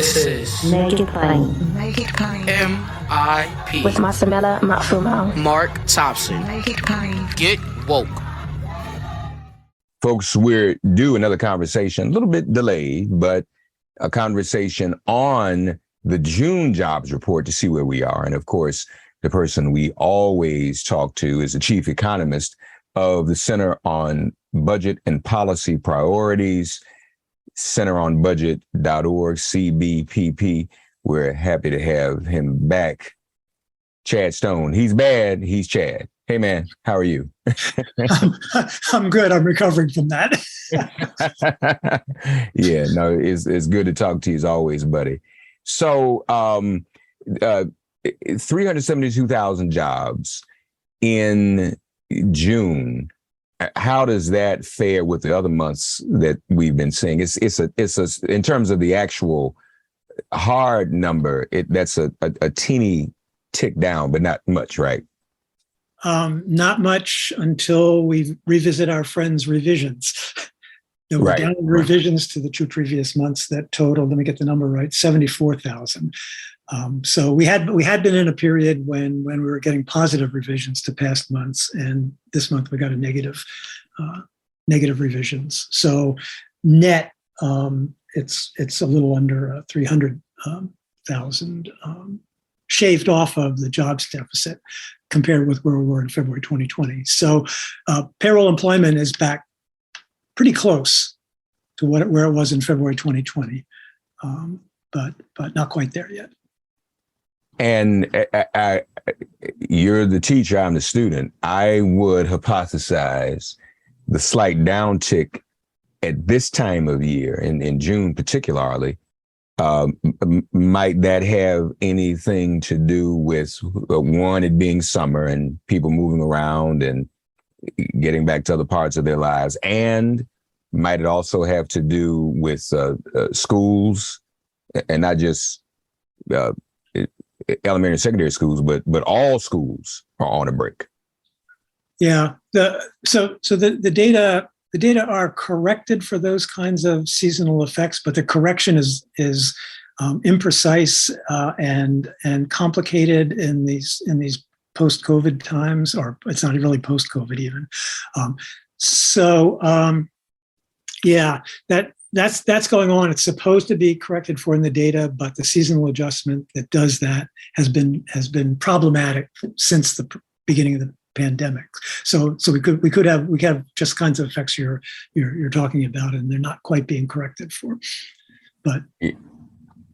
This is Make It Plain. Make It Plain. MIP With Masamela Matfumo. Mark Thompson. Make It Plain. Get woke. Folks, we're due another conversation, a little bit delayed, but a conversation on the June jobs report to see where we are. And of course, the person we always talk to is the chief economist of the Center on Budget and Policy Priorities, centeronbudget.org, CBPP. We're happy to have him back. Chad Stone. He's bad. He's Chad. Hey, man, how are you? I'm good. I'm recovering from that. Yeah, no, it's good to talk to you as always, buddy. So 372,000 jobs in June. How does that fare with the other months that we've been seeing? It's in terms of the actual hard number, that's a teeny tick down, but not much, right? Not much until we revisit our friends' revisions. There were downward revisions to the two previous months that totaled, let me get the number right, 74,000. So we had been in a period when we were getting positive revisions to past months, and this month we got a negative revisions. So net, it's a little under 300,000 shaved off of the jobs deficit compared with where we were in February 2020. So payroll employment is back pretty close to where it was in February 2020, but not quite there yet. And you're the teacher, I'm the student. I would hypothesize the slight downtick at this time of year, in June particularly. Might that have anything to do with, one, it being summer and people moving around and getting back to other parts of their lives? And might it also have to do with schools, and not just elementary and secondary schools, but all schools are on a break? Yeah. So the data are corrected for those kinds of seasonal effects, but the correction is imprecise and complicated in these post-COVID times, or it's not really post-COVID even. That's going on. It's supposed to be corrected for in the data, but the seasonal adjustment that does that has been problematic since the beginning of the pandemic. So we could have just kinds of effects you're talking about, and they're not quite being corrected for. But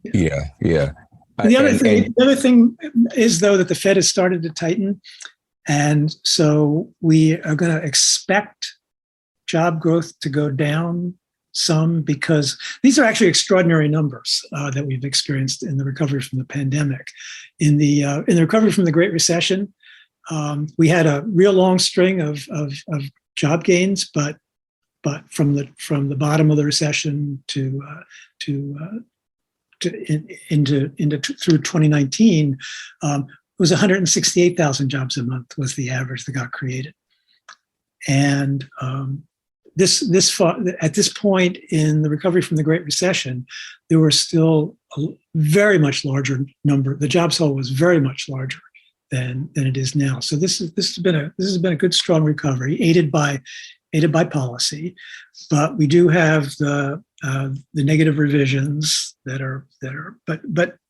yeah. The other thing is, though, that the Fed has started to tighten, and so we are going to expect job growth to go down some, because these are actually extraordinary numbers that we've experienced in the recovery from the pandemic. In the recovery from the Great Recession, we had a real long string of job gains, but from the bottom of the recession into through 2019, it was 168,000 jobs a month was the average that got created. And at this point in the recovery from the Great Recession, there were still a very much larger number. The jobs hole was very much larger than it is now. So this has been a good, strong recovery, aided by policy. But we do have the negative revisions but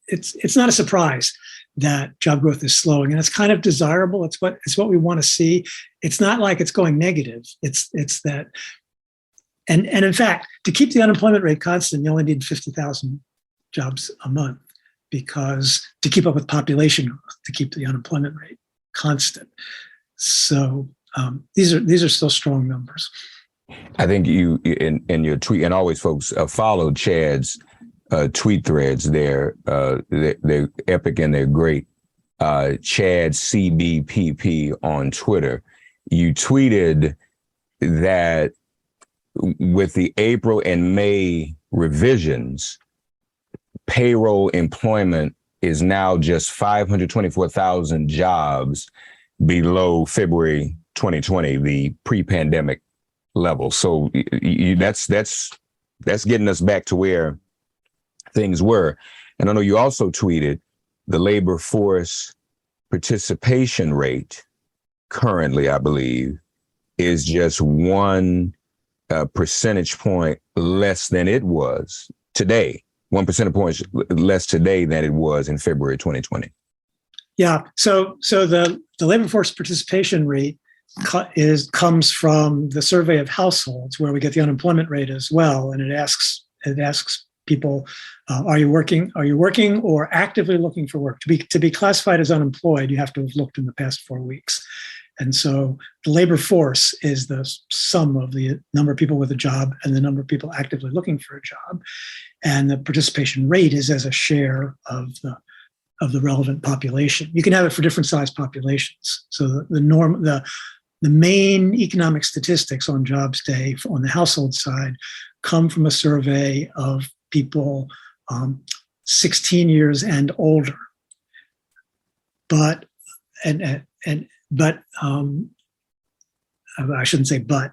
it's not a surprise that job growth is slowing, and it's kind of desirable. It's what we want to see. It's not like it's going negative. It's that, and in fact, to keep the unemployment rate constant, you only need 50,000 jobs a month, because to keep up with population growth, to keep the unemployment rate constant. So these are still strong numbers. I think you in your tweet, and always folks follow Chad's tweet threads. They're epic and they're great. Chad CBPP on Twitter. You tweeted that with the April and May revisions, payroll employment is now just 524,000 jobs below February 2020, the pre-pandemic level. So that's getting us back to where things were. And I know you also tweeted the labor force participation rate currently, I believe, is just one percentage point less than it was today. 1 percentage point less today than it was in February 2020. Yeah. So the labor force participation rate comes from the survey of households, where we get the unemployment rate as well, and it asks people, are you working or actively looking for work? To be classified as unemployed, you have to have looked in the past 4 weeks. And so the labor force is the sum of the number of people with a job and the number of people actively looking for a job. And the participation rate is as a share of the relevant population. You can have it for different size populations. So the main economic statistics on Jobs Day on the household side come from a survey of people 16 years and older. But I shouldn't say but,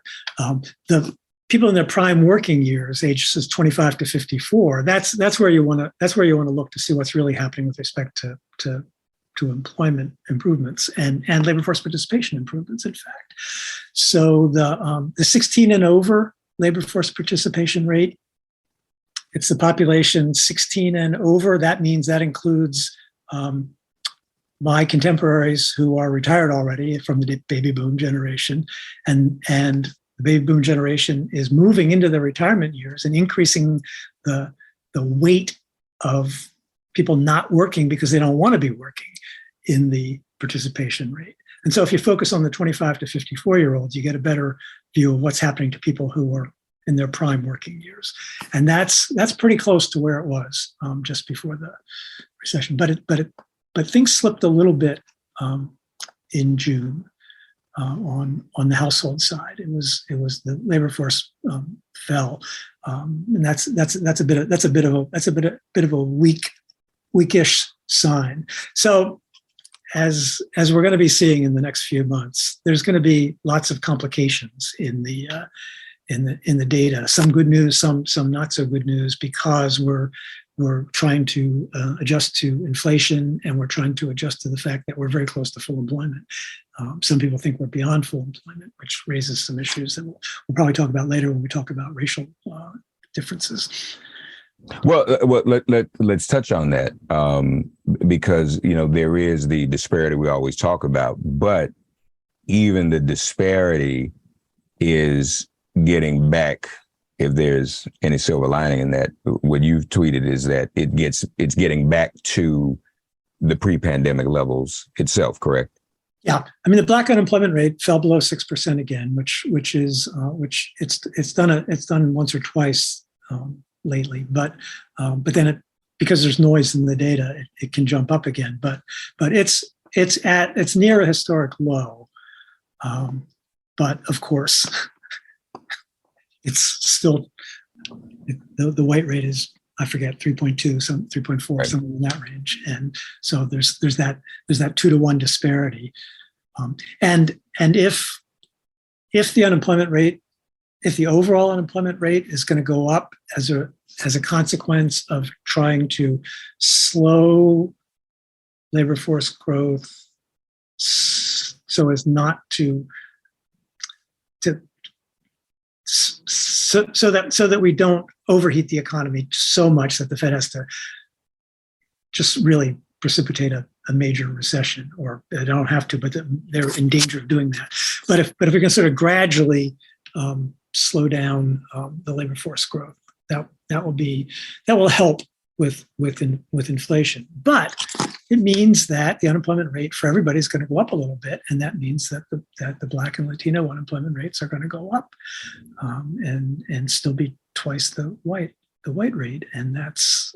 the people in their prime working years, ages 25 to 54, that's where you want to look to see what's really happening with respect to employment improvements and labor force participation improvements, in fact. So the 16 and over labor force participation rate, it's the population 16 and over. That means that includes my contemporaries who are retired already from the baby boom generation, and the baby boom generation is moving into the retirement years and increasing the weight of people not working because they don't want to be working in the participation rate. And so if you focus on the 25 to 54-year-olds, you get a better view of what's happening to people who are in their prime working years. And that's pretty close to where it was just before the recession. But things slipped a little bit in June on the household side. It was the labor force fell, and that's a bit of a weakish sign. So as we're going to be seeing in the next few months, there's going to be lots of complications in the data. Some good news, some not so good news, because we're trying to adjust to inflation, and we're trying to adjust to the fact that we're very close to full employment. Some people think we're beyond full employment, which raises some issues that we'll probably talk about later when we talk about racial differences. Well, let's touch on that because there is the disparity we always talk about, but even the disparity is getting back. If there's any silver lining in that, what you've tweeted is that it's getting back to the pre-pandemic levels itself, correct? Yeah, I mean the Black unemployment rate fell below 6% again, which it's done once or twice lately, but then because there's noise in the data, it can jump up again. But it's near a historic low, but of course. It's still, the white rate is, I forget, 3.2, 3.4, right, something in that range. And so there's that 2-to-1 disparity. And if the unemployment rate, if the overall unemployment rate is going to go up as a consequence of trying to slow labor force growth so as not so that we don't overheat the economy so much that the Fed has to just really precipitate a major recession, or they don't have to, but they're in danger of doing that. But if we can sort of gradually slow down the labor force growth, that will help with inflation. But it means that the unemployment rate for everybody is going to go up a little bit, and that means that the Black and Latino unemployment rates are going to go up, and still be twice the white rate, and that's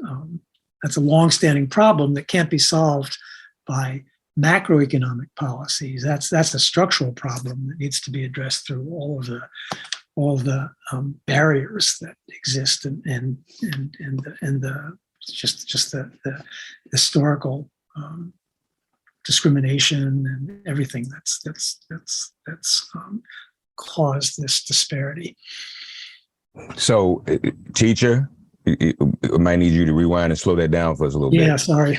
a longstanding problem that can't be solved by macroeconomic policies. That's a structural problem that needs to be addressed through all of the barriers that exist and the historical discrimination and everything that's caused this disparity. So, teacher, I might need you to rewind and slow that down for us a little Yeah, bit. sorry.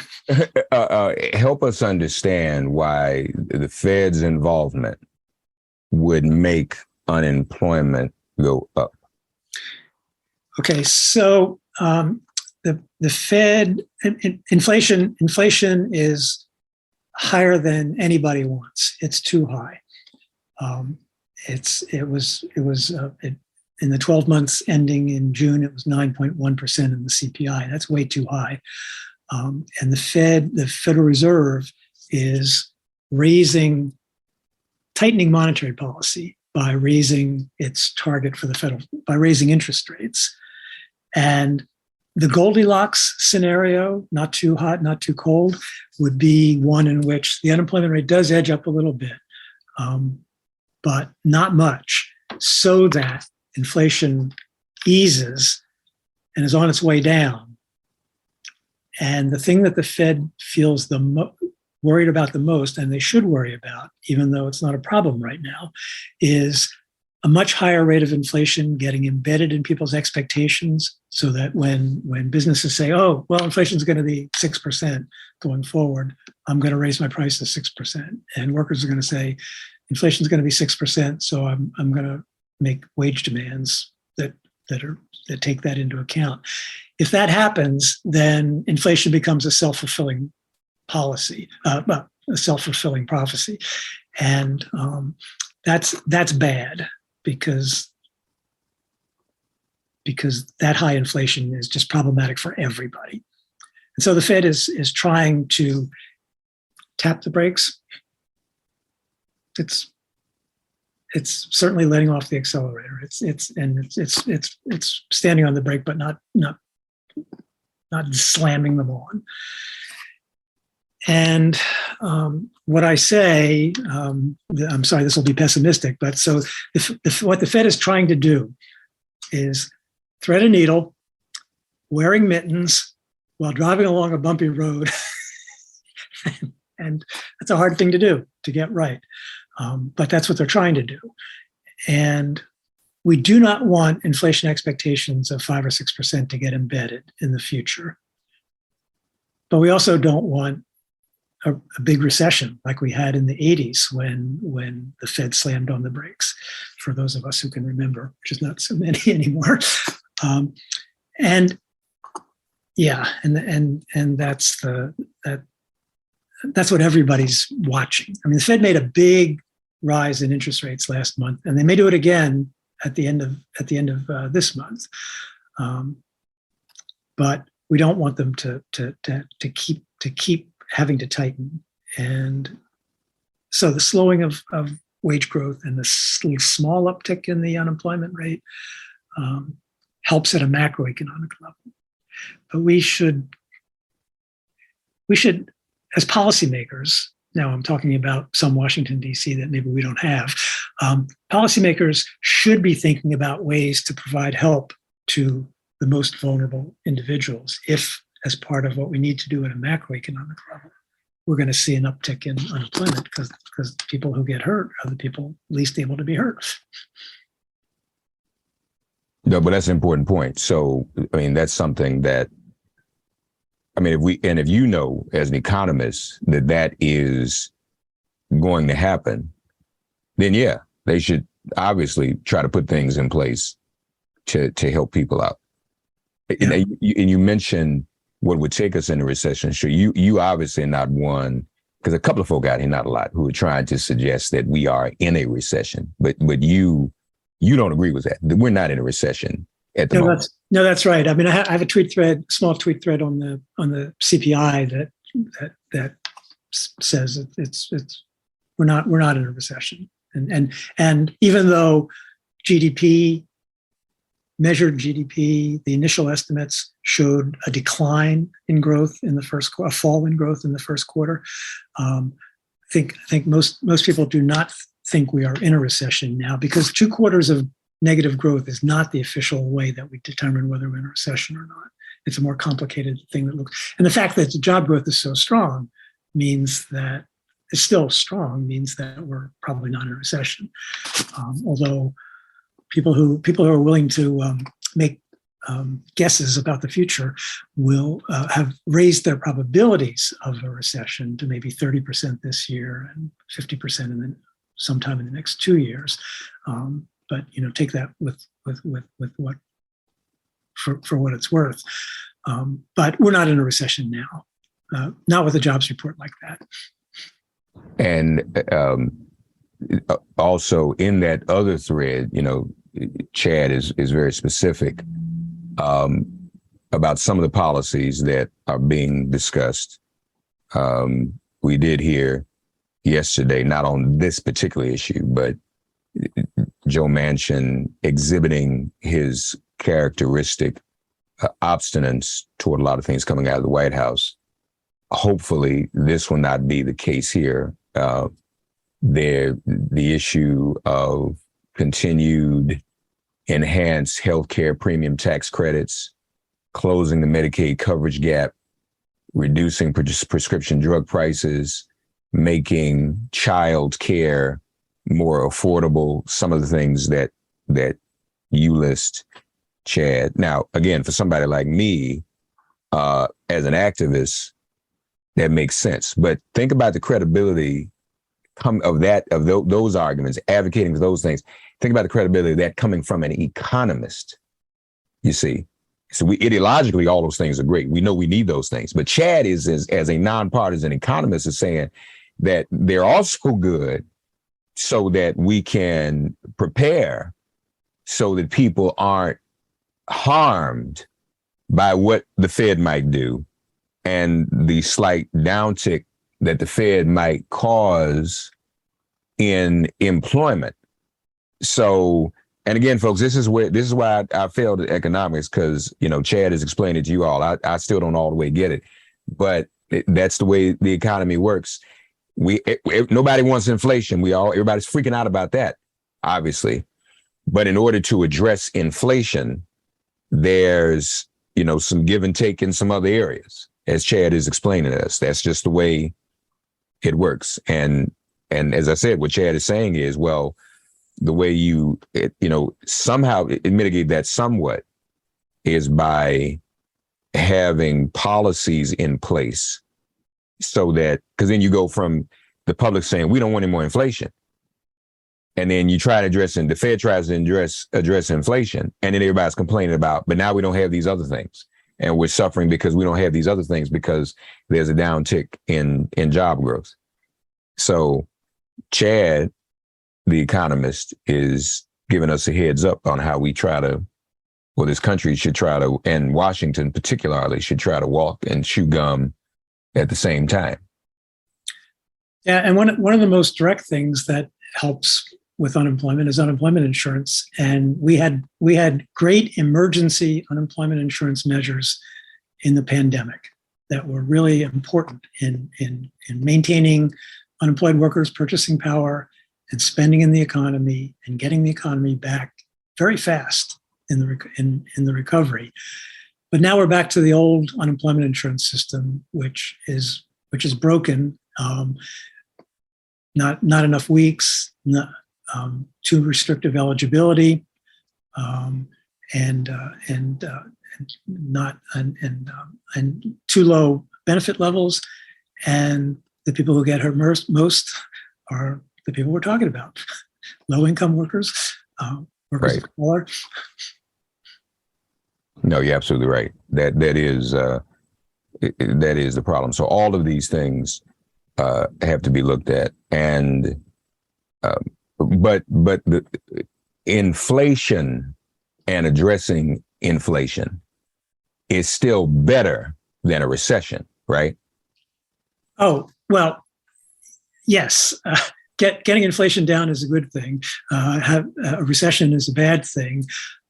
Help us understand why the Fed's involvement would make unemployment go up. Okay, so the Fed inflation is higher than anybody wants. It's too high. In the 12 months ending in June, it was 9.1% in the CPI. That's way too high. And the Federal Reserve is tightening monetary policy by raising its target for by raising interest rates. And the Goldilocks scenario, not too hot, not too cold, would be one in which the unemployment rate does edge up a little bit, but not much, so that inflation eases and is on its way down. And the thing that the Fed feels worried about the most, and they should worry about, even though it's not a problem right now, is a much higher rate of inflation getting embedded in people's expectations, so that when businesses say, oh, well, inflation is going to be 6% going forward, I'm going to raise my price to 6%. And workers are going to say, inflation is going to be 6%, so I'm going to make wage demands that take that into account. If that happens, then inflation becomes a self-fulfilling policy, a self-fulfilling prophecy. And that's bad, because that high inflation is just problematic for everybody. And so the Fed is trying to tap the brakes. It's certainly letting off the accelerator. It's standing on the brake, but not slamming them on. And what I say, I'm sorry, this will be pessimistic, but so what the Fed is trying to do is thread a needle, wearing mittens while driving along a bumpy road. And that's a hard thing to do, to get right. But that's what they're trying to do. And we do not want inflation expectations of 5 or 6% to get embedded in the future. But we also don't want a big recession like we had in the 80s when the Fed slammed on the brakes, for those of us who can remember, which is not so many anymore. And that's what everybody's watching. I mean, the Fed made a big rise in interest rates last month, and they may do it again at the end of this month. But we don't want them to keep having to tighten. And so the slowing of wage growth and the small uptick in the unemployment rate helps at a macroeconomic level. But we should, as policymakers, now I'm talking about some Washington, D.C. that maybe we don't have, policymakers should be thinking about ways to provide help to the most vulnerable individuals, if, as part of what we need to do at a macroeconomic level, we're going to see an uptick in unemployment, because people who get hurt are the people least able to be hurt. No, but that's an important point. So, I mean, that's something that, I mean, if you know, as an economist, that is going to happen, then yeah, they should obviously try to put things in place to help people out. Yeah. And you mentioned what would take us into recession. Sure, you obviously are not one, because a couple of folk out here, not a lot, who are trying to suggest that we are in a recession. But you don't agree with that. We're not in a recession at the moment. That's right. I mean, I have a small tweet thread on the CPI that says we're not in a recession. And even though measured GDP, the initial estimates showed a decline in growth in the first quarter, a fall in growth in the first quarter. I think most people do not think we are in a recession now, because 2 quarters of negative growth is not the official way that we determine whether we're in a recession or not. It's a more complicated thing and the fact that the job growth is so strong means that it's still strong, means that we're probably not in a recession. Although people who are willing to make guesses about the future will have raised their probabilities of a recession to maybe 30% this year and 50% sometime in the next 2 years. But take that with what for what it's worth. But we're not in a recession now, not with a jobs report like that. And also in that other thread, Chad is very specific about some of the policies that are being discussed. We did hear yesterday, not on this particular issue, but Joe Manchin exhibiting his characteristic obstinance toward a lot of things coming out of the White House. Hopefully, this will not be the case here. The issue of continued enhanced healthcare premium tax credits, closing the Medicaid coverage gap, reducing prescription drug prices, making child care more affordable, some of the things that you list, Chad. Now, again, for somebody like me, as an activist, that makes sense. But think about the credibility of those arguments, advocating for those things. Think about the credibility of that coming from an economist, you see. So ideologically, all those things are great. We know we need those things. But Chad is as a nonpartisan economist is saying that they're also good so that we can prepare so that people aren't harmed by what the Fed might do and the slight downtick that the Fed might cause in employment. So, and again, folks, this is why I failed at economics, because, Chad has explained it to you all. I still don't all the way get it, but that's the way the economy works. Nobody wants inflation. Everybody's freaking out about that, obviously. But in order to address inflation, there's, some give and take in some other areas, as Chad is explaining to us. That's just the way it works. And as I said, what Chad is saying is, well, the way somehow mitigate that somewhat is by having policies in place so that, because then you go from the public saying, we don't want any more inflation. And then you try to the Fed tries to address inflation. And then everybody's complaining about, but now we don't have these other things. And we're suffering because we don't have these other things because there's a downtick in job growth. So Chad, the economist, is giving us a heads up on how we this country should try to, and Washington particularly, should try to walk and chew gum at the same time. Yeah, and one of the most direct things that helps with unemployment is unemployment insurance. And we had great emergency unemployment insurance measures in the pandemic that were really important in maintaining unemployed workers' purchasing power and spending in the economy and getting the economy back very fast in the recovery. But now we're back to the old unemployment insurance system, which is broken. Not enough weeks, too restrictive eligibility, and too low benefit levels. And the people who get hurt most are the people we're talking about: low-income workers, workers of color. No, you're absolutely right. That is the problem. So all of these things have to be looked at, and but the inflation and addressing inflation is still better than a recession, right? Oh, well, yes. Getting inflation down is a good thing. A recession is a bad thing.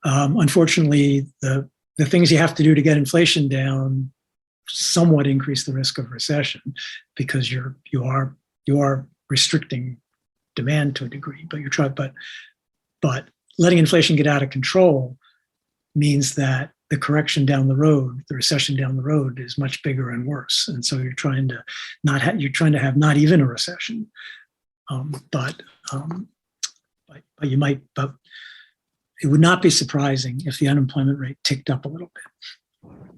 Unfortunately, the things you have to do to get inflation down somewhat increase the risk of recession, because you are restricting demand to a degree. But letting inflation get out of control means that the correction down the road, the recession down the road, is much bigger and worse. And so you're trying to have not even a recession. But you might. But it would not be surprising if the unemployment rate ticked up a little bit.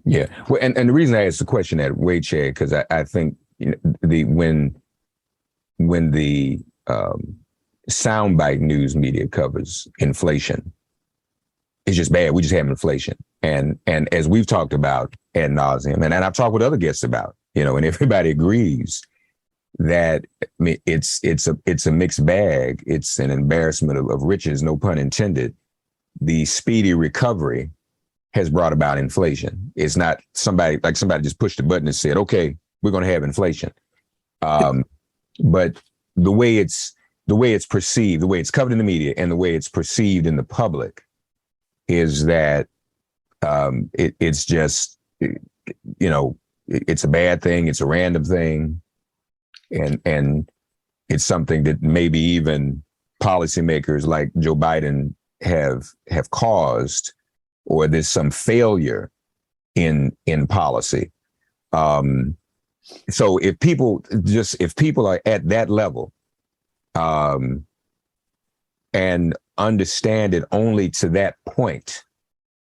Yeah. Well, and the reason I asked the question that way, Chad, because I think when the soundbite news media covers inflation, it's just bad. We just have inflation. And as we've talked about ad nauseum, and I've talked with other guests about, and everybody agrees that it's a mixed bag. It's an embarrassment of riches, no pun intended. The speedy recovery has brought about inflation. It's not somebody just pushed a button and said, okay, we're going to have inflation. But the way it's perceived, the way it's covered in the media, and the way it's perceived in the public is that it's just, it's a bad thing. It's a random thing. And it's something that maybe even policymakers like Joe Biden have caused, or there's some failure in policy. So if people are at that level, and understand it only to that point,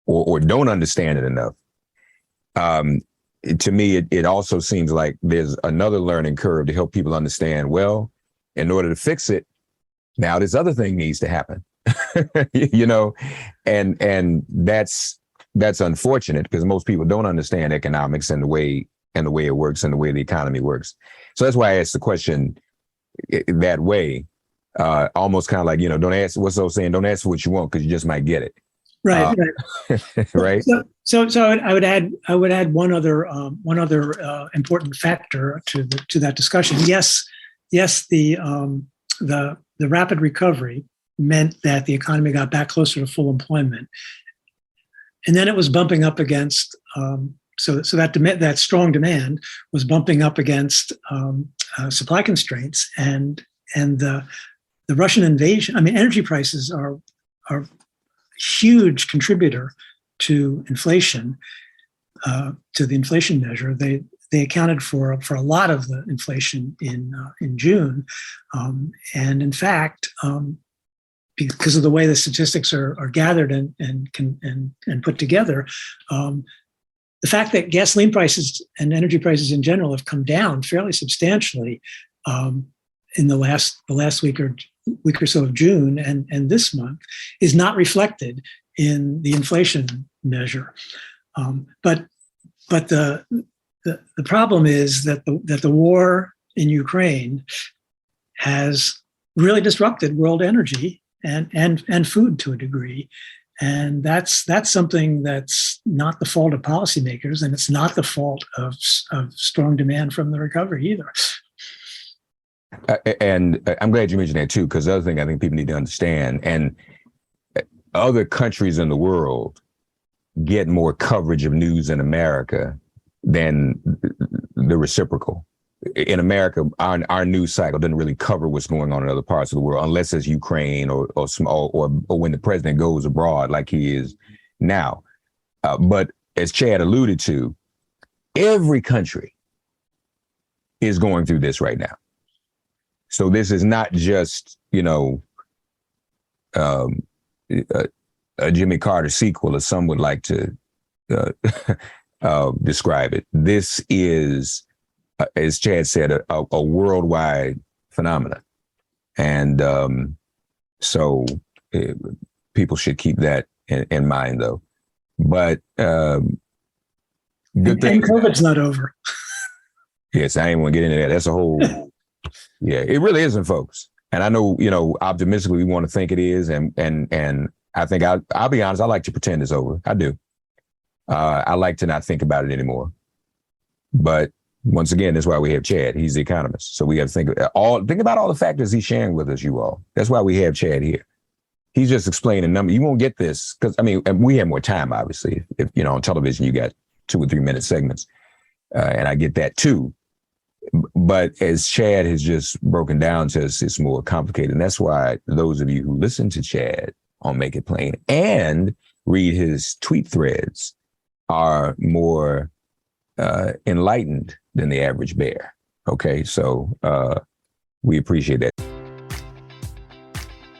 or don't understand it enough, to me, it also seems like there's another learning curve to help people understand, well, in order to fix it, now this other thing needs to happen, and that's unfortunate because most people don't understand economics and the way it works and the way the economy works. So that's why I asked the question that way, almost kind of like, don't ask, what's those saying? Don't ask for what you want because you just might get it. Right. Right. So I would add one other important factor to that discussion. Yes, the rapid recovery meant that the economy got back closer to full employment, and then it was bumping up against so that strong demand was bumping up against supply constraints, and the Russian invasion. I mean, energy prices are a huge contributor to inflation, to the inflation measure. They accounted for a lot of the inflation in June, and in fact, because of the way the statistics are gathered and put together, the fact that gasoline prices and energy prices in general have come down fairly substantially in the last week or so of June and this month is not reflected in the inflation measure. But the problem is that the war in Ukraine has really disrupted world energy and food to a degree. And that's something that's not the fault of policymakers, and it's not the fault of strong demand from the recovery either. And I'm glad you mentioned that too, because the other thing I think people need to understand, and other countries in the world get more coverage of news in America than the reciprocal. In America, our news cycle doesn't really cover what's going on in other parts of the world, unless it's Ukraine or when the president goes abroad like he is now. But as Chad alluded to, every country is going through this right now. So this is not just, a Jimmy Carter sequel, as some would like to describe it. This is, as Chad said, a worldwide phenomenon. And so people should keep that in mind, though. But good thing. And COVID's not over. Yes, I ain't want to get into that. That's a whole, yeah, it really isn't, folks. And I know, optimistically we want to think it is. And I think I'll be honest, I like to pretend it's over. I do. I like to not think about it anymore. But once again, that's why we have Chad. He's the economist. So we have to think about all the factors he's sharing with us, you all. That's why we have Chad here. He's just explaining a number. You won't get this because, we have more time, obviously. If on television, you got 2 or 3 minute segments. And I get that too. But as Chad has just broken down to us, it's more complicated. And that's why those of you who listen to Chad on Make It Plain and read his tweet threads are more enlightened than the average bear. Okay, so we appreciate that.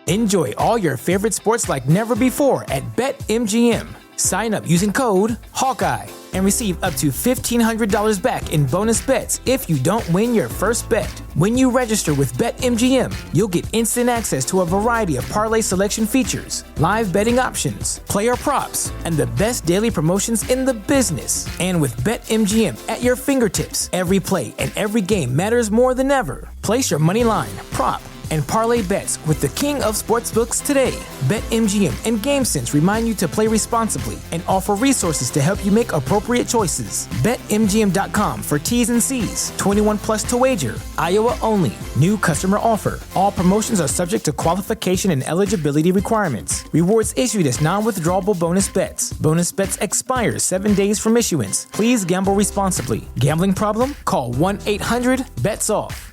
Enjoy all your favorite sports like never before at BetMGM. Sign up using code Hawkeye and receive up to $1,500 back in bonus bets if you don't win your first bet. When you register with BetMGM, you'll get instant access to a variety of parlay selection features, live betting options, player props, and the best daily promotions in the business. And with BetMGM at your fingertips, every play and every game matters more than ever. Place your money line, prop, and parlay bets with the king of sportsbooks today. BetMGM and GameSense remind you to play responsibly and offer resources to help you make appropriate choices. BetMGM.com for T's and C's. 21 plus to wager. Iowa only. New customer offer. All promotions are subject to qualification and eligibility requirements. Rewards issued as non-withdrawable bonus bets. Bonus bets expire 7 days from issuance. Please gamble responsibly. Gambling problem? Call 1-800-BETS-OFF.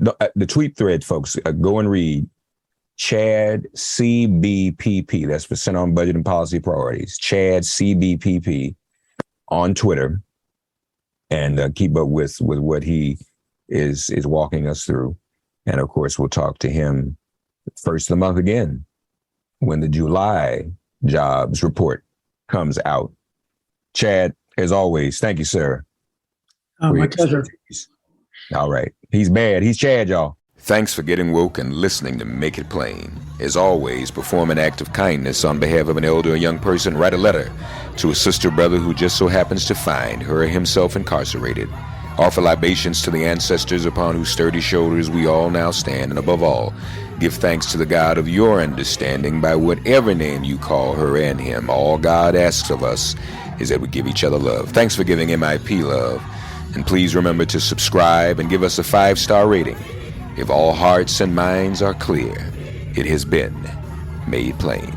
The tweet thread, folks, go and read Chad CBPP. That's for Center on Budget and Policy Priorities. Chad CBPP on Twitter, and keep up with what he is walking us through. And of course, we'll talk to him first of the month again when the July jobs report comes out. Chad, as always, thank you, sir. My pleasure. All right. He's bad. He's Chad, y'all. Thanks for getting woke and listening to Make It Plain. As always, perform an act of kindness on behalf of an elder or young person. Write a letter to a sister or brother who just so happens to find her or himself incarcerated. Offer libations to the ancestors upon whose sturdy shoulders we all now stand. And above all, give thanks to the God of your understanding by whatever name you call her and him. All God asks of us is that we give each other love. Thanks for giving MIP love. And please remember to subscribe and give us a 5-star rating. If all hearts and minds are clear, it has been made plain.